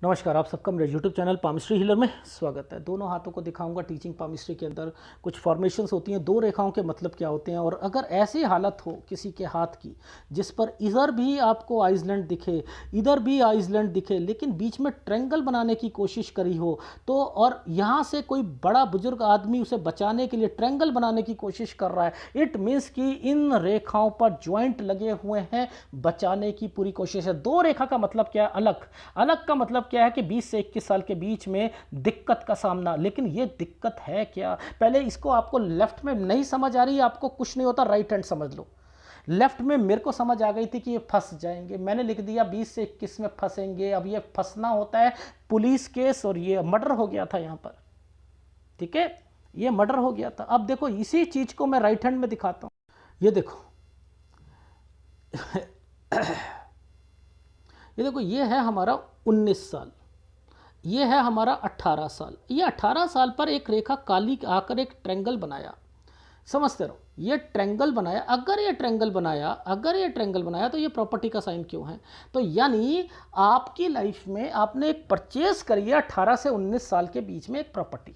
नमस्कार, आप सबका मेरे यूट्यूब चैनल पामिस्ट्री हीलर में स्वागत है। दोनों हाथों को दिखाऊंगा टीचिंग पामिस्ट्री के अंदर कुछ फॉर्मेशंस होती हैं, दो रेखाओं के मतलब क्या होते हैं, और अगर ऐसी हालत हो किसी के हाथ की जिस पर इधर भी आपको आइसलैंड दिखे, इधर भी आइसलैंड दिखे, लेकिन बीच में ट्रायंगल बनाने की कोशिश करी हो तो, और यहाँ से कोई बड़ा बुजुर्ग आदमी उसे बचाने के लिए ट्रायंगल बनाने की कोशिश कर रहा है, इट मीन्स कि इन रेखाओं पर ज्वाइंट लगे हुए हैं, बचाने की पूरी कोशिश है। दो रेखा का मतलब क्या है? अलग अलग का मतलब क्या है कि 20 से 21 साल के बीच में दिक्कत का सामना। लेकिन ये दिक्कत है क्या? पहले इसको आपको लेफ्ट में नहीं समझ आ रही, आपको कुछ नहीं होता, राइट हैंड समझ लो। लेफ्ट में मेरे को समझ आ गई थी कि ये फंस जाएंगे, मैंने लिख दिया 20 से 21 में फंसेंगे। अब ये फंसना होता है पुलिस केस, और ये मर्डर हो गया था यहाँ पर, ठीक है, ये मर्डर हो गया था। अब देखो इसी चीज को मैं राइट हैंड में दिखाता हूं, ये देखो ये देखो, ये है हमारा 19 साल, ये है हमारा 18 साल। ये 18 साल पर एक रेखा काली आकर एक ट्रायंगल बनाया, समझते रहो, ये ट्रायंगल बनाया। अगर ये ट्रायंगल बनाया, अगर ये ट्रायंगल बनाया तो ये प्रॉपर्टी का साइन क्यों है? तो यानी आपकी लाइफ में आपने एक परचेज करी है 18 से 19 साल के बीच में एक प्रॉपर्टी,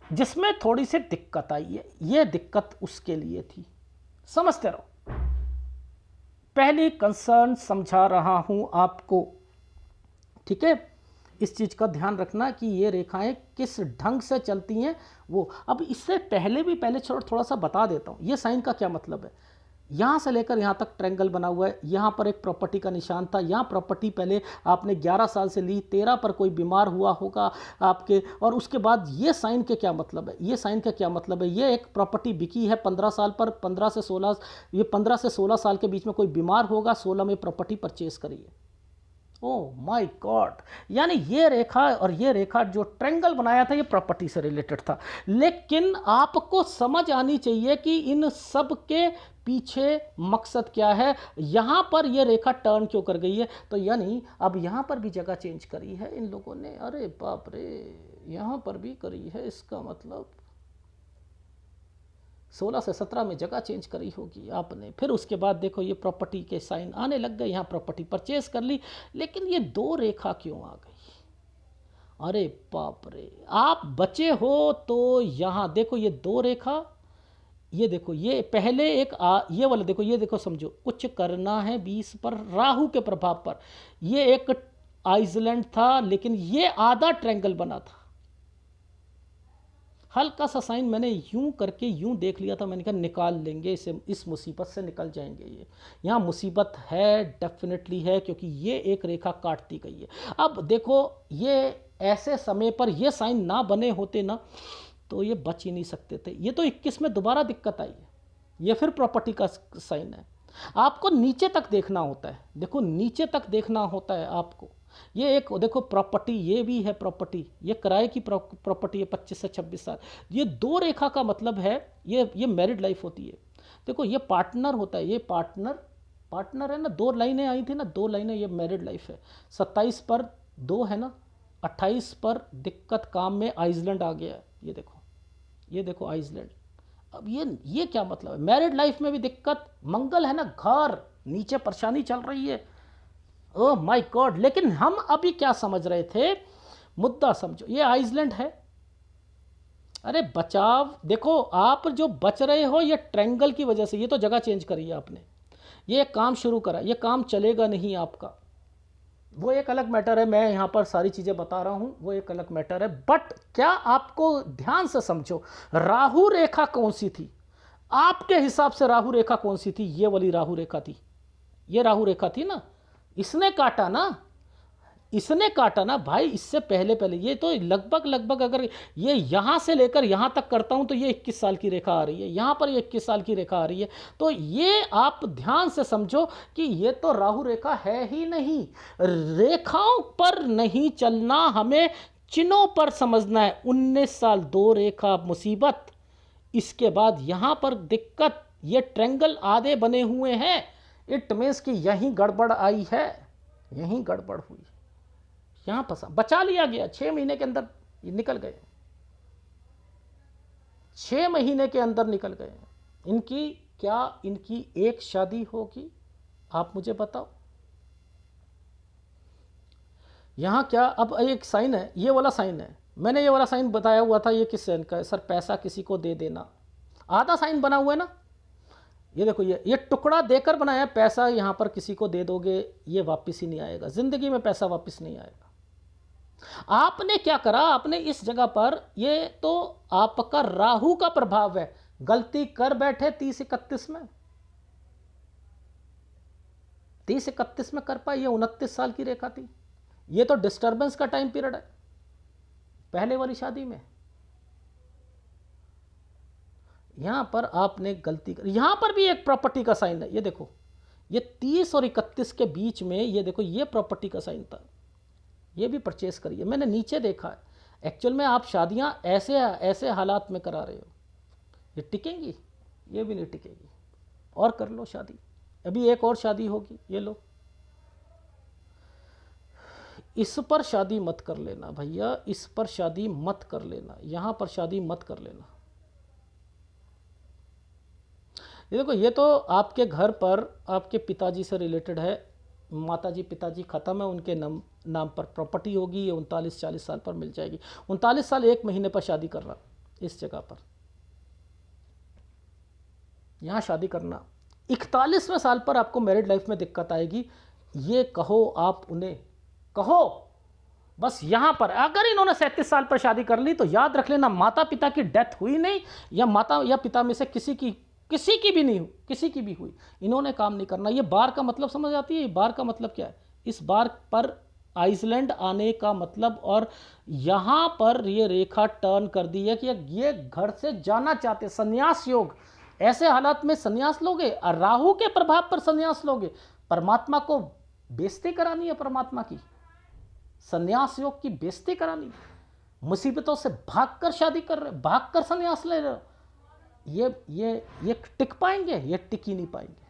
जिसमें थोड़ी सी दिक्कत आई है। ये दिक्कत उसके लिए थी, समझते रहो। पहली कंसर्न समझा रहा हूं आपको, ठीक है। इस चीज का ध्यान रखना कि ये रेखाएं किस ढंग से चलती हैं। वो अब इससे पहले भी पहले थोड़ा सा बता देता हूं, ये साइन का क्या मतलब है। यहां से लेकर यहां तक ट्रायंगल बना हुआ है, यहां पर एक प्रॉपर्टी का निशान था, यहां प्रॉपर्टी पहले आपने 11 साल से ली, 13 पर कोई बीमार हुआ होगा आपके, और उसके बाद ये साइन के क्या मतलब है, ये साइन का क्या मतलब है। ये एक प्रॉपर्टी बिकी है 15 साल पर, 15 से 16, ये 15 से 16 साल के बीच में कोई बीमार होगा, 16 में प्रॉपर्टी परचेज करी है। ओह माय गॉड, यानी ये रेखा और ये रेखा जो ट्रायंगल बनाया था ये प्रॉपर्टी से रिलेटेड था। लेकिन आपको समझ आनी चाहिए कि इन सब के पीछे मकसद क्या है, यहां पर ये रेखा टर्न क्यों कर गई है। तो यानी अब यहां पर भी जगह चेंज करी है इन लोगों ने, अरे बाप रे, यहां पर भी करी है, इसका मतलब 16 से 17 में जगह चेंज करी होगी आपने। फिर उसके बाद देखो ये प्रॉपर्टी के साइन आने लग गए, यहाँ प्रॉपर्टी परचेज कर ली, लेकिन ये दो रेखा क्यों आ गई? अरे बाप रे, आप बचे हो तो यहाँ देखो ये दो रेखा, ये देखो ये पहले एक ये वाला देखो, ये देखो, समझो कुछ करना है 20 पर राहु के प्रभाव पर, ये एक आइसलैंड था, लेकिन ये आधा ट्रायंगल बना था। हल्का सा साइन मैंने यूं करके यूं देख लिया था, मैंने कहा निकाल लेंगे इसे, इस मुसीबत से निकल जाएंगे। ये यहाँ मुसीबत है, डेफिनेटली है, क्योंकि ये एक रेखा काटती गई है। अब देखो ये ऐसे समय पर ये साइन ना बने होते ना तो ये बच ही नहीं सकते थे। ये तो 21 में दोबारा दिक्कत आई है, ये फिर प्रॉपर्टी का साइन है। आपको नीचे तक देखना होता है, देखो नीचे तक देखना होता है आपको। ये एक देखो प्रॉपर्टी, ये भी है प्रॉपर्टी, ये किराए की प्रॉपर्टी है 25 से 26 साल। ये दो रेखा का मतलब है ये मैरिड लाइफ होती है। देखो ये पार्टनर होता है, ये पार्टनर पार्टनर है ना, दो लाइनें आई थी ना, दो लाइनें, ये मैरिड लाइफ है। 27 पर दो है ना, 28 पर दिक्कत काम में आइसलैंड आ गया है, ये देखो, ये देखो आइसलैंड। अब ये क्या मतलब है? मैरिड लाइफ में भी दिक्कत, मंगल है ना, घर, नीचे परेशानी चल रही है। ओह माय गॉड, लेकिन हम अभी क्या समझ रहे थे, मुद्दा समझो, ये आइसलैंड है। अरे बचाव देखो, आप जो बच रहे हो ये ट्रायंगल की वजह से, ये तो जगह चेंज करी है आपने, ये काम शुरू करा, ये काम चलेगा नहीं आपका, वो एक अलग मैटर है। मैं यहाँ पर सारी चीज़ें बता रहा हूँ, वो एक अलग मैटर है। बट क्या आपको ध्यान से समझो, राहु रेखा कौन सी थी आपके हिसाब से? राहु रेखा कौन सी थी? ये वाली राहु रेखा थी, ये राहु रेखा थी ना, इसने काटा ना, इसने काटा ना भाई। इससे पहले पहले ये तो लगभग लगभग, अगर ये यहाँ से लेकर यहाँ तक करता हूँ तो ये 21 साल की रेखा आ रही है, यहाँ पर ये 21 साल की रेखा आ रही है। तो ये आप ध्यान से समझो कि ये तो राहु रेखा है ही नहीं। रेखाओं पर नहीं चलना, हमें चिन्हों पर समझना है। 19 साल, दो रेखा मुसीबत, इसके बाद यहाँ पर दिक्कत, ये ट्रेंगल आधे बने हुए हैं, इट मीन्स कि यहीं गड़बड़ आई है, यहीं गड़बड़ हुई, यहां फंसा, बचा लिया गया 6 महीने के अंदर, निकल गए, 6 महीने के अंदर निकल गए। इनकी क्या, इनकी एक शादी होगी? आप मुझे बताओ, यहाँ क्या, अब एक साइन है, ये वाला साइन है, मैंने ये वाला साइन बताया हुआ था, ये किस साइन का है सर, पैसा किसी को दे देना, आधा साइन बना हुआ है ना, ये देखो ये टुकड़ा देकर बनाया है, पैसा यहाँ पर किसी को दे दोगे ये वापस ही नहीं आएगा, ज़िंदगी में पैसा वापस नहीं आएगा। आपने क्या करा, आपने इस जगह पर, ये तो आपका राहु का प्रभाव है, गलती कर बैठे 30-31 में, 30-31 में कर पाए, ये 29 साल की रेखा थी, ये तो डिस्टर्बेंस का टाइम पीरियड है पहले वाली शादी में। यहां पर आपने गलती कर, यहां पर भी एक प्रॉपर्टी का साइन है, ये देखो, ये 30 और 31 के बीच में, ये देखो ये प्रॉपर्टी का साइन था, ये भी परचेस करिए, मैंने नीचे देखा है। एक्चुअल में आप शादियां ऐसे ऐसे हालात में करा रहे हो, ये टिकेंगी, ये भी नहीं टिकेगी, और कर लो शादी, अभी एक और शादी होगी, ये लो, इस पर शादी मत कर लेना भैया, इस पर शादी मत कर लेना, यहां पर शादी मत कर लेना। ये देखो, ये तो आपके घर पर आपके पिताजी से रिलेटेड है, माताजी पिताजी ख़त्म है, उनके नाम पर प्रॉपर्टी होगी, ये 39-40 साल पर मिल जाएगी, 39 साल 1 महीने पर शादी कर रहा इस जगह पर, यहाँ शादी करना, 41वें साल पर आपको मैरिड लाइफ में दिक्कत आएगी, ये कहो आप उन्हें, कहो बस। यहाँ पर अगर इन्होंने 37 साल पर शादी कर ली तो याद रख लेना, माता पिता की डेथ हुई नहीं, या माता या पिता में से किसी की भी नहीं हुई, किसी की भी हुई, इन्होंने काम नहीं करना। ये बार का मतलब समझ आती है, ये बार का मतलब क्या है, इस बार पर आइसलैंड आने का मतलब, और यहाँ पर ये रेखा टर्न कर दी है कि ये घर से जाना चाहते, संन्यास योग, ऐसे हालात में संन्यास लोगे, और राहु के प्रभाव पर संन्यास लोगे, परमात्मा को बेइज्जती करानी है, परमात्मा की संन्यास योग की बेइज्जती करानी, मुसीबतों से भागकर शादी कर रहे, भागकर संन्यास ले रहे हो, ये टिक पाएंगे, ये टिक ही नहीं पाएंगे।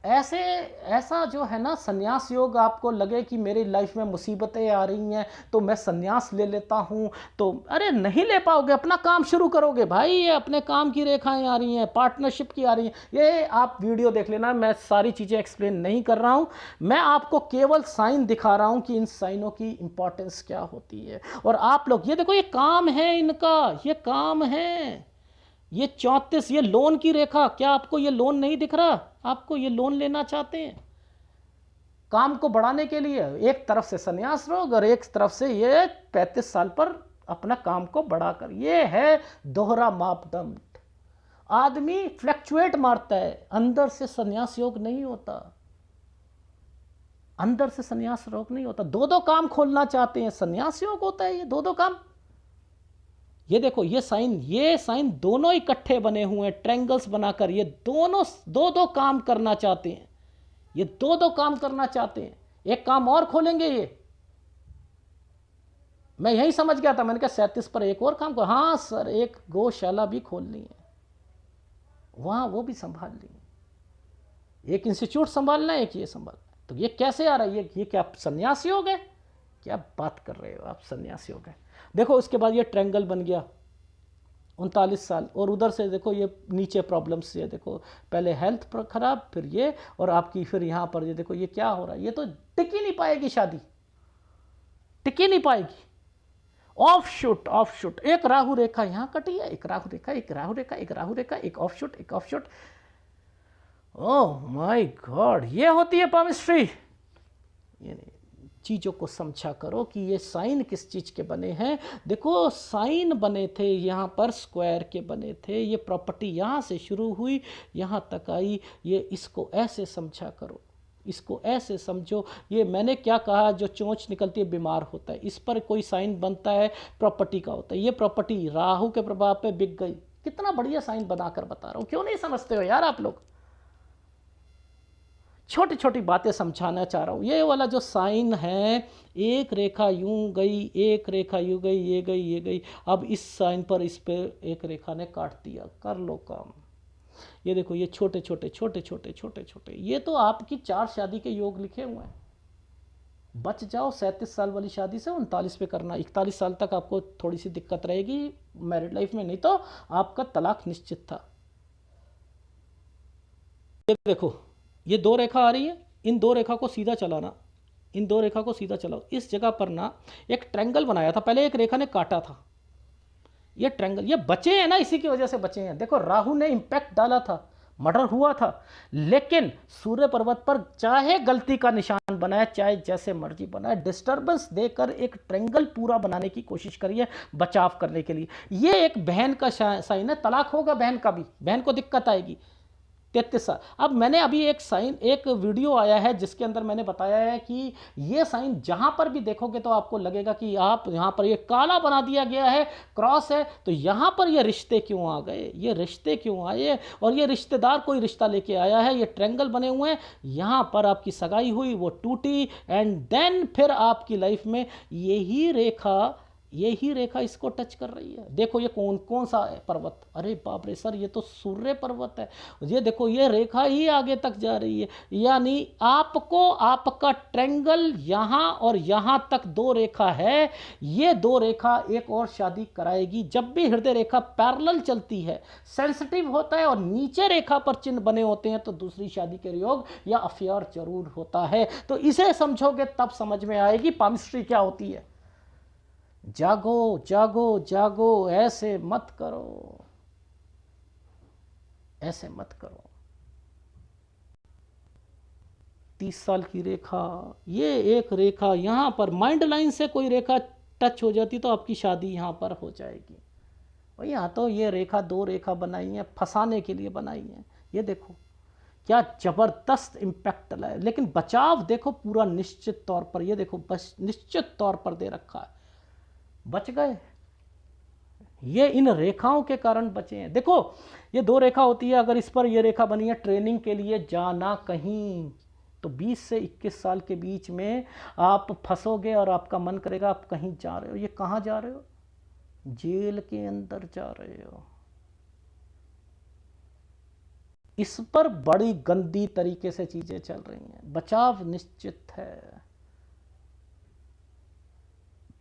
ऐसा जो है ना संन्यास योग, आपको लगे कि मेरी लाइफ में मुसीबतें आ रही हैं तो मैं संन्यास ले लेता हूं, तो अरे नहीं ले पाओगे, अपना काम शुरू करोगे भाई, ये अपने काम की रेखाएं आ रही हैं, पार्टनरशिप की आ रही हैं, ये आप वीडियो देख लेना, मैं सारी चीज़ें एक्सप्लेन नहीं कर रहा हूं, मैं आपको केवल साइन दिखा रहा हूं कि इन साइनों की इंपॉर्टेंस क्या होती है। और आप लोग ये देखो, ये काम है इनका, ये काम है, ये 34, ये लोन की रेखा, क्या आपको ये लोन नहीं दिख रहा, आपको ये लोन लेना चाहते हैं काम को बढ़ाने के लिए, एक तरफ से संन्यास रोग और एक तरफ से ये 35 साल पर अपना काम को बढ़ाकर, ये है दोहरा मापदंड। आदमी फ्लक्चुएट मारता है, अंदर से संन्यास योग नहीं होता, अंदर से संन्यास योग नहीं होता, दो काम खोलना चाहते हैं, संन्यास योग होता है ये दो काम। ये देखो, ये साइन दोनों इकट्ठे बने हुए हैं, ट्रायंगल्स बनाकर, ये दोनों दो काम करना चाहते हैं, ये दो काम करना चाहते हैं, एक काम और खोलेंगे ये, मैं यही समझ गया था, मैंने कहा 37 पर एक और काम को, हाँ सर एक गौशाला भी खोलनी है, वहां वो भी संभालनी है, एक इंस्टीट्यूट संभालना है, एक ये संभालना है, तो ये कैसे आ रहा है, ये क्या सन्यासी हो गए, क्या बात कर रहे हो आप, सन्यासी हो गए। देखो उसके बाद ये ट्रायंगल बन गया 39 साल, और उधर से देखो ये नीचे प्रॉब्लम्स, ये देखो पहले हेल्थ खराब, फिर ये, और आपकी फिर यहाँ पर ये देखो ये क्या हो रहा है, ये तो टिक ही नहीं पाएगी शादी, टिक ही नहीं पाएगी। ऑफ शूट, एक राहु रेखा यहाँ कटी है, एक राहु रेखा, एक राहु रेखा, एक राहु रेखा, एक ऑफ शूट, एक of shoot, oh my God, ये होती है पामिस्ट्री। ये नहीं, चीज़ों को समझा करो कि ये साइन किस चीज़ के बने हैं। देखो साइन बने थे यहाँ पर स्क्वायर के बने थे, ये प्रॉपर्टी यहाँ से शुरू हुई यहाँ तक आई, ये इसको ऐसे समझा करो, इसको ऐसे समझो। ये मैंने क्या कहा, जो चोंच निकलती है बीमार होता है, इस पर कोई साइन बनता है प्रॉपर्टी का होता है, ये प्रॉपर्टी राहु के प्रभाव पे बिक गई। कितना बढ़िया साइन बनाकर बता रहा हूँ, क्यों नहीं समझते हो यार आप लोग, छोटी छोटी बातें समझाना चाह रहा हूँ। ये वाला जो साइन है, एक रेखा यूं गई, एक रेखा यूं गई, ये गई, ये गई, अब इस साइन पर इस पे एक रेखा ने काट दिया, कर लो काम। ये देखो ये छोटे छोटे छोटे छोटे छोटे छोटे, ये तो आपकी 4 शादी के योग लिखे हुए हैं। बच जाओ 37 साल वाली शादी से, 39 पे करना, 41 साल तक आपको थोड़ी सी दिक्कत रहेगी मैरिड लाइफ में, नहीं तो आपका तलाक निश्चित था। ये देखो ये 2 रेखा आ रही है, इन 2 रेखा को सीधा चलाना, इन दो रेखा को सीधा चलाओ। इस जगह पर ना एक ट्रायंगल बनाया था, पहले एक रेखा ने काटा था, ये ट्रायंगल, ये बचे हैं ना, इसी की वजह से बचे हैं। देखो राहु ने इंपैक्ट डाला था, मर्डर हुआ था, लेकिन सूर्य पर्वत पर चाहे गलती का निशान बनाए, चाहे जैसे मर्जी बनाए, डिस्टर्बेंस देकर एक ट्रायंगल पूरा बनाने की कोशिश करिए बचाव करने के लिए। ये एक बहन का साइन है, तलाक होगा बहन का भी, बहन को दिक्कत आएगी 33 साल। अब मैंने अभी एक वीडियो आया है जिसके अंदर मैंने बताया है कि ये साइन जहां पर भी देखोगे तो आपको लगेगा कि आप यहां पर ये काला बना दिया गया है, क्रॉस है, तो यहां पर ये रिश्ते क्यों आ गए, ये रिश्ते क्यों आए, और ये रिश्तेदार कोई रिश्ता लेके आया है, ये ट्रायंगल बने हुए हैं, यहां पर आपकी सगाई हुई, वो टूटी, एंड देन फिर आपकी लाइफ में यही रेखा इसको टच कर रही है। देखो ये कौन कौन सा है पर्वत, अरे बाप रे सर, ये तो सूर्य पर्वत है। ये देखो ये रेखा ही आगे तक जा रही है, यानी आपको आपका ट्रायंगल यहाँ और यहाँ तक दो रेखा है, ये दो रेखा एक और शादी कराएगी। जब भी हृदय रेखा पैरेलल चलती है, सेंसिटिव होता है, और नीचे रेखा पर चिन्ह बने होते हैं, तो दूसरी शादी के योग या अफेयर जरूर होता है। तो इसे समझोगे तब समझ में आएगी पामिस्ट्री क्या होती है। जागो जागो जागो, ऐसे मत करो, ऐसे मत करो। 30 साल की रेखा, ये एक रेखा यहां पर माइंड लाइन से कोई रेखा टच हो जाती तो आपकी शादी यहां पर हो जाएगी। और यहां तो ये रेखा दो रेखा बनाई है, फंसाने के लिए बनाई है। ये देखो क्या जबरदस्त इंपैक्ट लाए, लेकिन बचाव देखो पूरा निश्चित तौर पर, ये देखो बस निश्चित तौर पर दे रखा है, बच गए। ये इन रेखाओं के कारण बचे हैं। देखो ये दो रेखा होती है, अगर इस पर ये रेखा बनी है ट्रेनिंग के लिए जाना कहीं, तो 20 से 21 साल के बीच में आप फंसोगे और आपका मन करेगा आप कहीं जा रहे हो। ये कहाँ जा रहे हो, जेल के अंदर जा रहे हो। इस पर बड़ी गंदी तरीके से चीजें चल रही हैं, बचाव निश्चित है,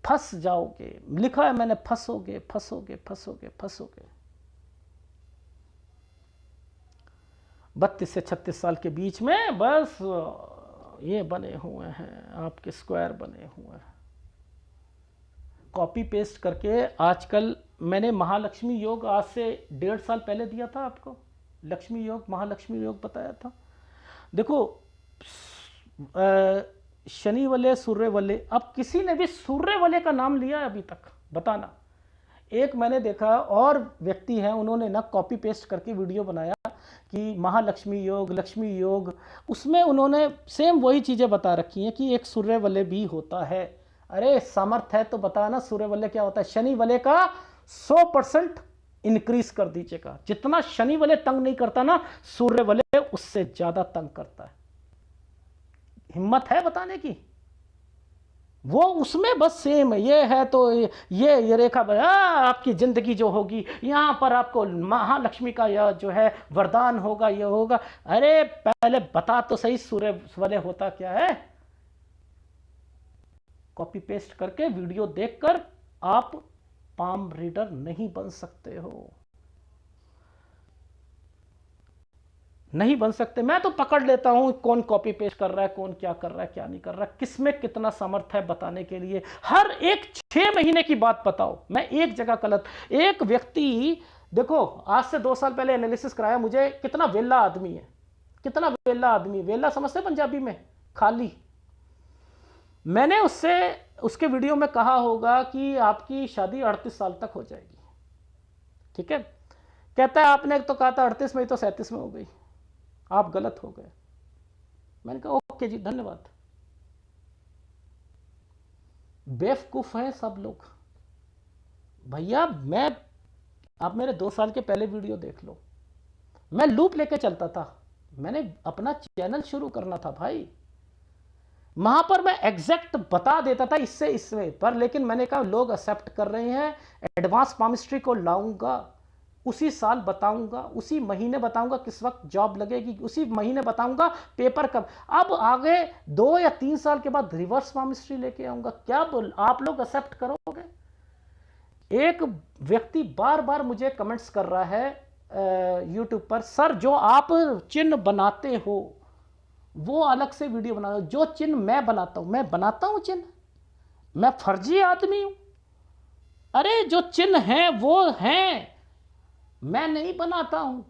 फंस जाओगे। लिखा है मैंने, फंसोगे फंसोगे फंसोगे फंसोगे। 32 से 36 साल के बीच में बस ये बने हुए हैं, आपके स्क्वायर बने हुए हैं। कॉपी पेस्ट करके आजकल मैंने महालक्ष्मी योग आज से 1.5 साल पहले दिया था आपको, लक्ष्मी योग, महालक्ष्मी योग बताया था। देखो शनि वलय सूर्य वलय, अब किसी ने भी सूर्य वलय का नाम लिया है अभी तक, बताना। एक मैंने देखा और व्यक्ति है, उन्होंने ना कॉपी पेस्ट करके वीडियो बनाया कि महालक्ष्मी योग, लक्ष्मी योग, उसमें उन्होंने सेम वही चीज़ें बता रखी हैं कि एक सूर्य वलय भी होता है। अरे सामर्थ्य है तो बताना सूर्य वलय क्या होता है। शनि वलय का 100% इंक्रीज कर दीजिएगा। जितना शनि वलय तंग नहीं करता ना, सूर्य वलय उससे ज्यादा तंग करता है। हिम्मत है बताने की, वो उसमें बस सेम है। ये है तो ये रेखा आपकी जिंदगी जो होगी, यहां पर आपको महालक्ष्मी का यह जो है वरदान होगा, ये होगा। अरे पहले बता तो सही सूर्य वलय होता क्या है। कॉपी पेस्ट करके वीडियो देखकर आप पाम रीडर नहीं बन सकते हो, नहीं बन सकते। मैं तो पकड़ लेता हूं कौन कॉपी पेस्ट कर रहा है, कौन क्या कर रहा है, क्या नहीं कर रहा है, किसमें कितना सामर्थ्य है बताने के लिए। हर एक 6 महीने की बात बताओ, मैं एक जगह गलत। एक व्यक्ति देखो आज से 2 साल पहले एनालिसिस कराया मुझे, कितना वेला आदमी है, कितना वेला आदमी। वेला समझते पंजाबी में खाली। मैंने उससे उसके वीडियो में कहा होगा कि आपकी शादी 38 साल तक हो जाएगी, ठीक है। कहता है आपने तो कहा था 38 में, तो 37 में हो गई, आप गलत हो गए। मैंने कहा ओके जी धन्यवाद। बेवकूफ हैं सब लोग भैया। आप मेरे 2 साल के पहले वीडियो देख लो, मैं लूप लेके चलता था। मैंने अपना चैनल शुरू करना था भाई, वहां पर मैं एग्जैक्ट बता देता था इससे इसमें पर, लेकिन मैंने कहा लोग एक्सेप्ट कर रहे हैं, एडवांस पामिस्ट्री को लाऊंगा, उसी साल बताऊंगा, उसी महीने बताऊंगा किस वक्त जॉब लगेगी, उसी महीने बताऊंगा पेपर कब। अब आगे 2 या 3 साल के बाद रिवर्स पामिस्ट्री लेके आऊंगा। क्या आप लोग एक्सेप्ट करोगे। एक व्यक्ति बार बार मुझे कमेंट्स कर रहा है यूट्यूब पर, सर जो आप चिन्ह बनाते हो वो अलग से वीडियो बना दो। जो चिन्ह मैं बनाता हूँ चिन्ह, मैं फर्जी आदमी हूँ? अरे जो चिन्ह हैं वो हैं, मैं नहीं बनाता हूँ।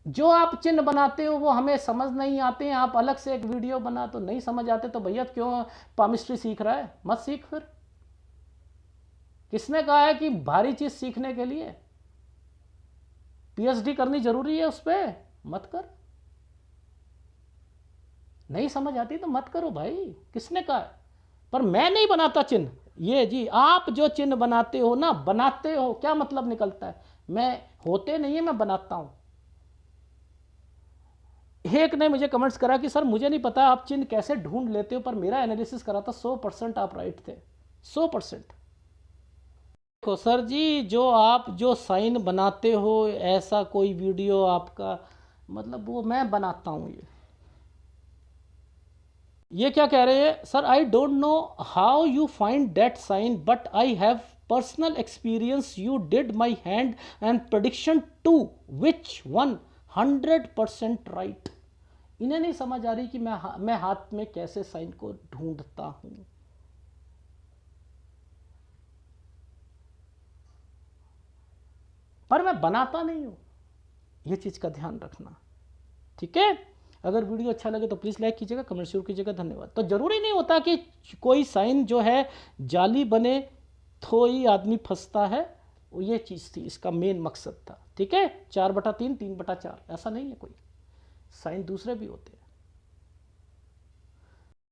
जो आप चिन्ह बनाते हो वो हमें समझ नहीं आते हैं, आप अलग से एक वीडियो बना तो नहीं समझ आते, तो भैया क्यों पामिस्ट्री सीख रहा है? मत सीख फिर। किसने कहा है कि भारी चीज सीखने के लिए पीएचडी करनी जरूरी है? उस पर मत कर। नहीं समझ आती तो मत करो भाई, किसने कहा है? पर मैं नहीं बनाता चिन्ह। ये जी आप जो चिन्ह बनाते हो ना, बनाते हो क्या मतलब निकलता है? मैं होते नहीं है, मैं बनाता हूं। एक ने मुझे कमेंट्स करा कि सर मुझे नहीं पता आप चिन्ह कैसे ढूंढ लेते हो, पर मेरा एनालिसिस करा था 100% आप राइट थे, 100%। देखो सर जी, जो आप जो साइन बनाते हो, ऐसा कोई वीडियो आपका मतलब वो मैं बनाता हूँ। ये क्या कह रहे हैं sir? I don't know how you find that sign but I have personal experience, you did my hand and prediction to which one 100% right. इन्हें नहीं समझ आ रही कि मैं हाथ में कैसे साइन को ढूंढता हूं। पर मैं बनाता नहीं हूं, ये चीज का ध्यान रखना, ठीक है? अगर वीडियो अच्छा लगे तो प्लीज़ लाइक कीजिएगा, कमेंट जरूर कीजिएगा। धन्यवाद। तो ज़रूरी नहीं होता कि कोई साइन जो है जाली बने तो ही आदमी फंसता है। ये चीज़ थी, इसका मेन मकसद था, ठीक है? 4/3, 3/4 ऐसा नहीं है, कोई साइन दूसरे भी होते हैं।